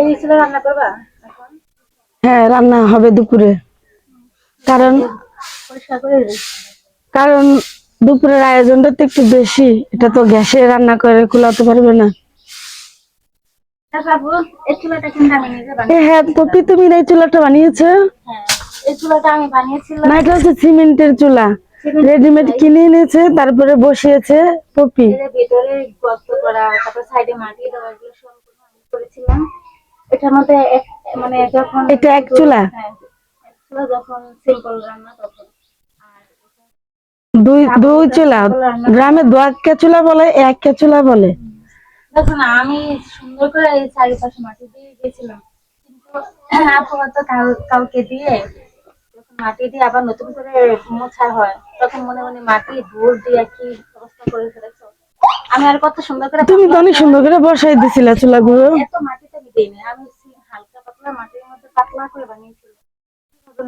এই ছিল রান্না করবা এখন? হ্যাঁ, রান্না হবে দুপুরে। কারণ পরিষ্কার করে কারণ দুপুরের আয়োজনটা তো একটু বেশি, এটা তো গ্যাসে রান্না করে কুলাতে পারবে না। বাবু এই চুলাটা কিন্তু আমি নিজে হ্যাঁ পপি, তুমি এই চুলাটা বানিয়েছো? হ্যাঁ, এই চুলাটা আমি বানিয়েছিলাম। না, এটা হচ্ছে সিমেন্টের চুলা, রেডিমেড কিনে এনেছে তারপরে বসিয়েছে পপি। এর ভিতরে গর্ত করা, তারপর সাইডে মাটি দেওয়া, এগুলো সম্পূর্ণ আমি করেছিলাম। এটার মধ্যে মানে যখন এটা এক চুলা? হ্যাঁ, এক চুলা যখন সিম্পল রান্না তখন। আর দুই দুই চুলা? গ্রামে দোয়াক্কা চুলা বলে, একটা চুলা বলে। দেখুন আমি সুন্দর করে এই চারিপাশে মাটি দিয়ে গেছিলাম, কিন্তু আবহাওয়া তো কাউকে দিয়ে যখন মাটি দিয়ে আবার নতুন করে মোছা হয়, তখন মনে মনে মাটি ধুল দিয়ে কি অবস্থা করে ফেলেছে। আমি আর কত সুন্দর করে, তুমি তো অনেক সুন্দর করে বসাই দিছিলা চুলাগুলো। এত মাটিতে আমি দিইনি, আমি হালকা পাতলা মাটির মধ্যে পাতলা করে বানিয়েছিলাম,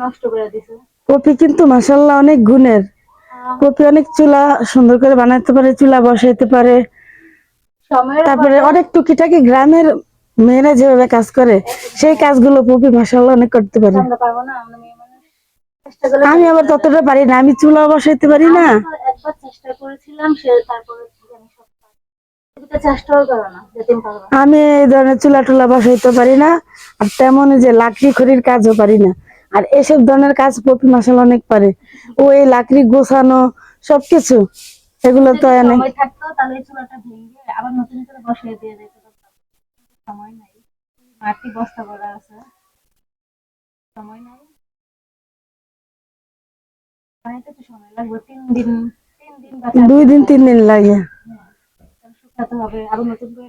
নষ্ট করে দিছে। পপি কিন্তু মাশাআল্লাহ অনেক গুণের। পপি অনেক চুলা সুন্দর করে বানাইতে পারে, চুলা বসাইতে পারে। তারপরে অনেক টুকিটাকি গ্রামের মেয়েরা যেভাবে কাজ করে সেই কাজগুলো পপি মাশাআল্লাহ অনেক করতে পারে। আমি আবার ততটা পারি না, আমি চুলা বসাইতে পারি না। একবার চেষ্টা করেছিলাম, তারপরে চেষ্টাও করো না, যেদিন পারবা। আমি এই ধরনের চুলা টুলা বসাইতে পারি না, আর তেমন যে লাকড়ি খড়ির কাজও পারি না। আর এসব ধরনের কাজ পপি মাশাআল্লাহ অনেক পারে। ও এই লাকড়ি গোছানো সবকিছু, এগুলো তো সময় থাকতো তাহলে চুলাটা ভেঙে আবার নতুন করে বসিয়ে দিয়ে যেত। সময় নাই, মাটি বস্তা ভরা আছে, সময় নাই। বানাইতে তো সময় লাগবে 3 দিন, 3 দিন বা 2 দিন 3 দিন লাগে। শুকাতে হবে আবার নতুন করে।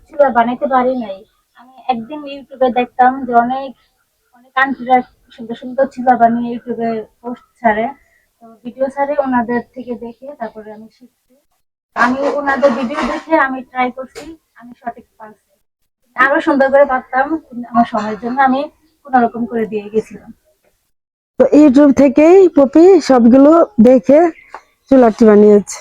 চুলা বানাইতে পারি নাই। আমি একদিন ইউটিউবে দেখতাম যে অনেক অনেক আন্টিরা সুন্দর সুন্দর চুলা বানিয়ে ইউটিউবে পোস্ট ছাড়ে, তো ভিডিও ছাড়ে, ওনাদের থেকে দেখে তারপরে আমি শিখছি। আমি ওনাদের ভিডিও দেখে আমি ট্রাই করছি, আমি সঠিক পারছি। আরো সুন্দর করে পারতাম, কিন্তু আমার সময়ের জন্য আমি কোন রকম করে দিয়ে গেছিলাম। তো ইউটিউব থেকেই পপি সবগুলো দেখে চুলাটি বানিয়েছে।